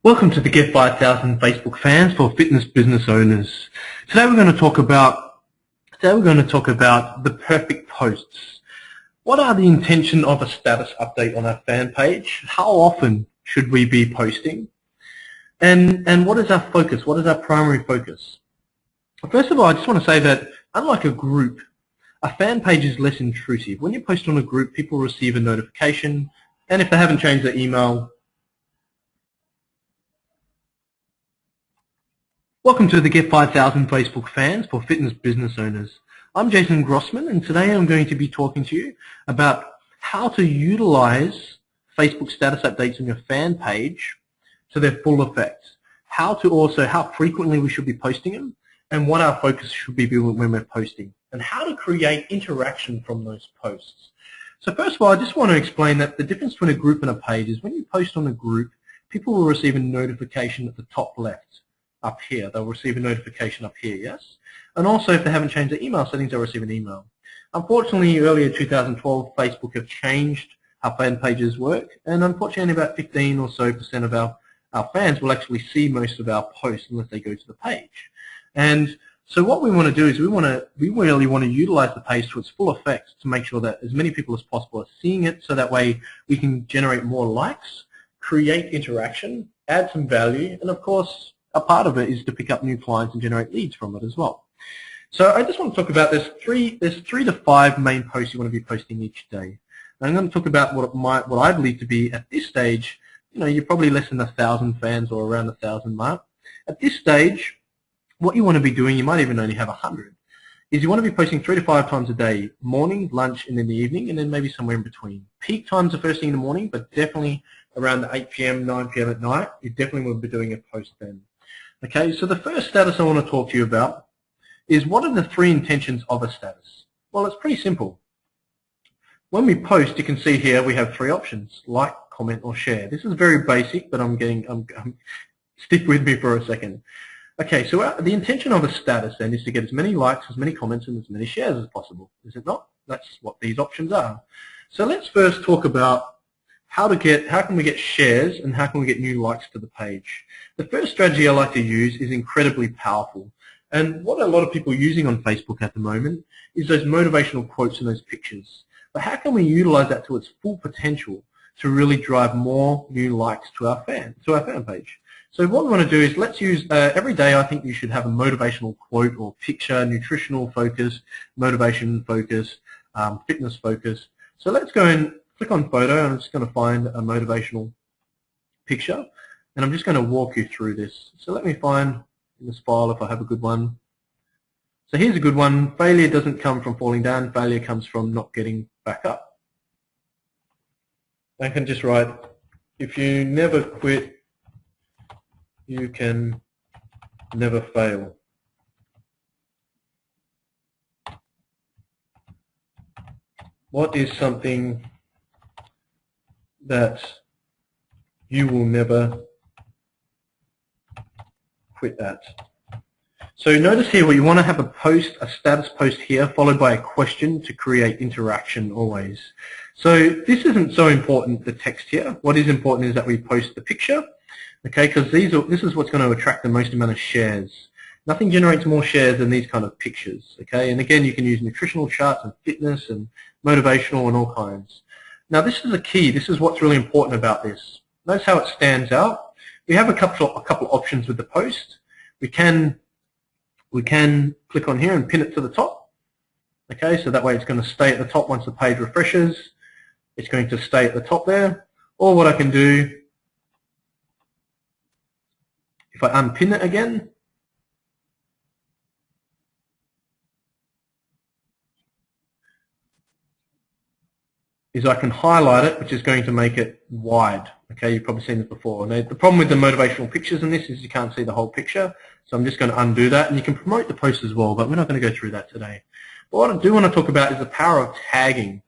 Welcome to the Get 5000 Facebook fans for fitness business owners. Today we're going to talk about the perfect posts. What are the intention of a status update on our fan page? How often should we be posting? And what is our focus? What is our primary focus? First of all, I just want to say that unlike a group, a fan page is less intrusive. When you post on a group, people receive a notification, and if they haven't changed their email, welcome to the Get 5000 Facebook fans for fitness business owners. I'm Jason Grossman, and today I'm going to be talking to you about how to utilize Facebook status updates on your fan page to their full effect. How frequently we should be posting them, and what our focus should be when we're posting, and how to create interaction from those posts. So first of all, I just want to explain that the difference between a group and a page is when you post on a group, people will receive a notification at the top left. Up here, they'll receive a notification up here, yes? And also, if they haven't changed their email settings, they'll receive an email. Unfortunately, earlier 2012, Facebook have changed how fan pages work, and unfortunately, about 15% or so of our fans will actually see most of our posts unless they go to the page. And so what we want to do is we really want to utilize the page to its full effect to make sure that as many people as possible are seeing it, so that way we can generate more likes, create interaction, add some value, and of course, a part of it is to pick up new clients and generate leads from it as well. So I just want to talk about there's three to five main posts you want to be posting each day. And I'm going to talk about what I believe to be at this stage, you're probably less than 1,000 fans or around 1,000 mark. At this stage, what you want to be doing, you might even only have 100, is you want to be posting 3 to 5 times a day, morning, lunch, and in the evening, and then maybe somewhere in between. Peak times the first thing in the morning, but definitely around the 8 p.m., 9 p.m. at night, you definitely want to be doing a post then. Okay, so the first status I want to talk to you about is what are the 3 intentions of a status? Well, it's pretty simple. When we post, you can see here we have 3 options: like, comment, or share. This is very basic, but stick with me for a second. Okay, so the intention of a status then is to get as many likes, as many comments, and as many shares as possible. Is it not? That's what these options are. So let's first talk about how can we get shares and how can we get new likes to the page. The first strategy I like to use is incredibly powerful. And what a lot of people are using on Facebook at the moment is those motivational quotes and those pictures. But how can we utilize that to its full potential to really drive more new likes to our fan page? So what we want to do is let's use, every day I think you should have a motivational quote or picture, nutritional focus, motivation focus, fitness focus. So let's go and click on photo, and I'm just going to find a motivational picture, and I'm just going to walk you through this. So let me find in this file if I have a good one. So here's a good one. Failure doesn't come from falling down. Failure comes from not getting back up. I can just write, if you never quit, you can never fail. What is something that you will never quit at? So notice here, you want to have a status post here, followed by a question to create interaction always. So this isn't so important, the text here. What is important is that we post the picture, okay, because this is what's going to attract the most amount of shares. Nothing generates more shares than these kind of pictures, okay? And again, you can use nutritional charts and fitness and motivational and all kinds. Now this is the key. This is what's really important about this. Notice how it stands out. We have a couple options with the post. We can click on here and pin it to the top. Okay, so that way it's going to stay at the top once the page refreshes. It's going to stay at the top there. Or what I can do, if I unpin it again, is I can highlight it, which is going to make it wide. Okay, you've probably seen this before. Now, the problem with the motivational pictures in this is you can't see the whole picture, so I'm just going to undo that, and you can promote the post as well, but we're not going to go through that today. But what I do want to talk about is the power of tagging.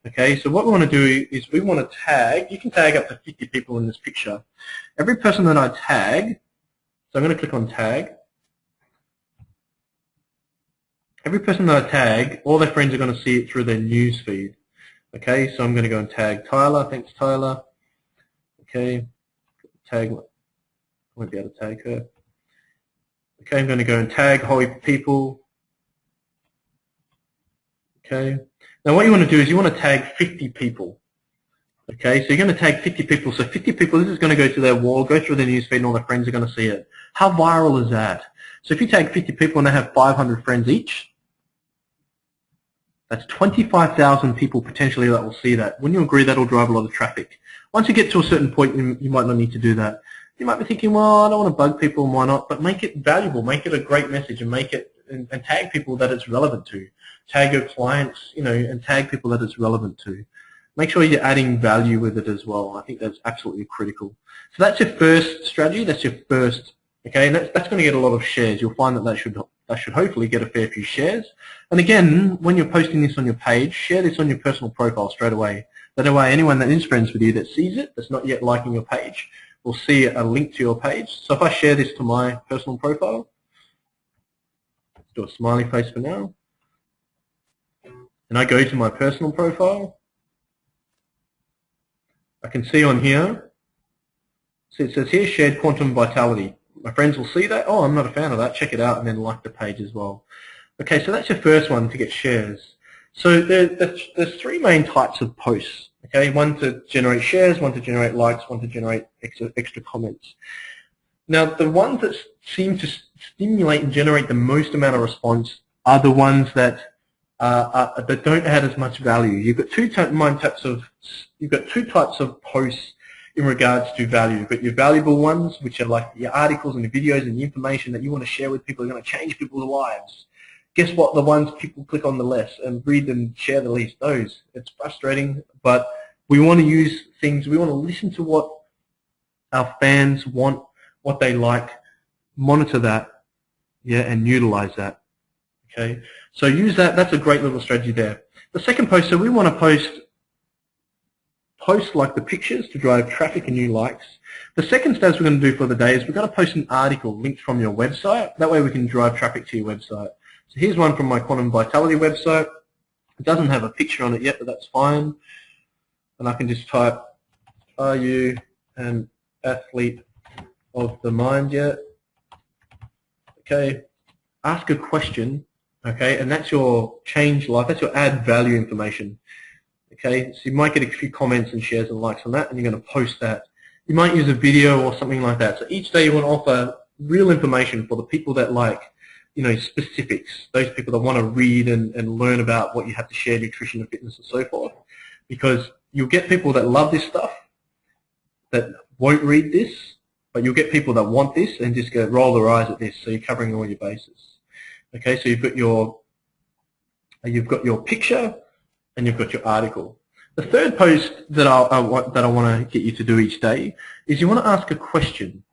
Okay, so what we want to do is we want to tag. You can tag up to 50 people in this picture. Every person that I tag, so I'm going to click on tag. Every person that I tag, all their friends are going to see it through their news feed. Okay, so I'm going to go and tag Tyler. Thanks, Tyler. Okay, tag won't be able to tag her. Okay, I'm going to go and tag a whole heap of people. Okay. Now what you want to do is you want to tag 50 people. Okay, so you're going to tag 50 people. So 50 people, this is going to go to their wall, go through their newsfeed, and all their friends are going to see it. How viral is that? So if you tag 50 people and they have 500 friends each, that's 25,000 people potentially that will see that. Wouldn't you agree that'll drive a lot of traffic? Once you get to a certain point, you might not need to do that. You might be thinking, well, I don't want to bug people, and why not? But make it valuable, make it a great message, and make it and tag people that it's relevant to. Tag your clients, and tag people that it's relevant to. Make sure you're adding value with it as well. I think that's absolutely critical. So that's your first strategy. That's your first, okay, and that's going to get a lot of shares. You'll find that should hopefully get a fair few shares. And again, when you're posting this on your page, share this on your personal profile straight away. That way, anyone that is friends with you that sees it, that's not yet liking your page, will see a link to your page. So if I share this to my personal profile, let's do a smiley face for now, and I go to my personal profile, I can see on here, so it says here, shared quantum vitality. My friends will see that. Oh, I'm not a fan of that. Check it out, and then like the page as well. Okay, so that's your first one to get shares. So there's three main types of posts. Okay, one to generate shares, one to generate likes, one to generate extra comments. Now, the ones that seem to stimulate and generate the most amount of response are the ones that don't add as much value. You've got two types of posts in regards to value. You've got your valuable ones, which are like your articles and the videos and the information that you want to share with people, are going to change people's lives. Guess what? The ones people click on the less and read and share the least, those. It's frustrating, but we want to use things, we want to listen to what our fans want, what they like, monitor that, yeah, and utilize that. Okay, so use that. That's a great little strategy there. The second post, so we want to post like the pictures to drive traffic and new likes. The second stage we're going to do for the day is we're going to post an article linked from your website. That way we can drive traffic to your website. So here's one from my Quantum Vitality website. It doesn't have a picture on it yet, but that's fine. And I can just type, are you an athlete of the mind yet? Okay, ask a question. Okay, and that's your change life, that's your add value information. Okay, so you might get a few comments and shares and likes on that, and you're going to post that. You might use a video or something like that. So each day you want to offer real information for the people that like, specifics, those people that want to read and learn about what you have to share, nutrition and fitness and so forth. Because you'll get people that love this stuff that won't read this, but you'll get people that want this and just go roll their eyes at this, so you're covering all your bases. Okay, so you've got your picture and you've got your article. The third post that I want to get you to do each day is you want to ask a question.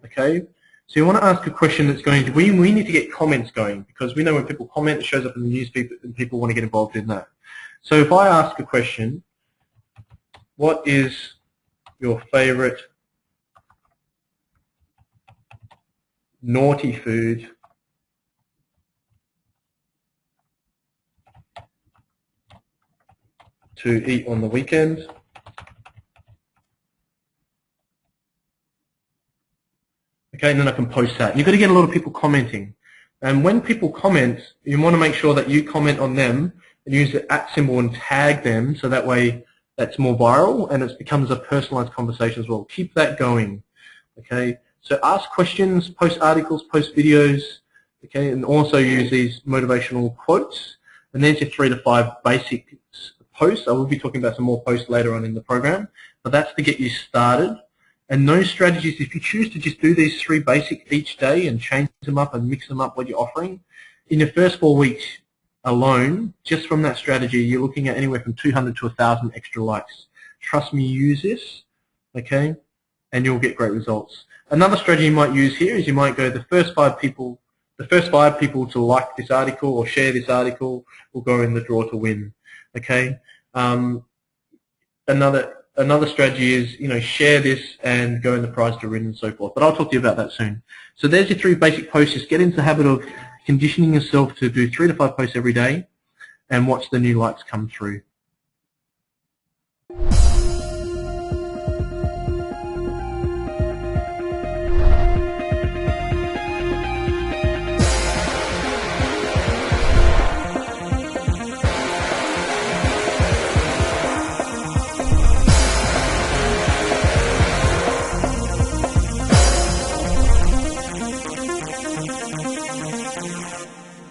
Okay, so you want to ask a question that's going to, we need to get comments going, because we know when people comment, it shows up in the newsfeed and people want to get involved in that. So if I ask a question, what is your favorite naughty food to eat on the weekend? Okay, and then I can post that. You've got to get a lot of people commenting. And when people comment, you want to make sure that you comment on them and use the @ symbol and tag them, so that way that's more viral and it becomes a personalized conversation as well. Keep that going. Okay, so ask questions, post articles, post videos, okay, and also use these motivational quotes. And there's your 3 to 5 basic posts. I will be talking about some more posts later on in the program, but that's to get you started. And those strategies, if you choose to just do these 3 basics each day and change them up and mix them up what you're offering, in your first 4 weeks alone, just from that strategy, you're looking at anywhere from 200 to 1,000 extra likes. Trust me, use this, okay, and you'll get great results. Another strategy you might use here is you might go the first 5 people to like this article or share this article will go in the draw to win. Okay. Another strategy is, share this and go in the prize to win and so forth. But I'll talk to you about that soon. So there's your 3 basic posts. Just get into the habit of conditioning yourself to do 3 to 5 posts every day and watch the new likes come through.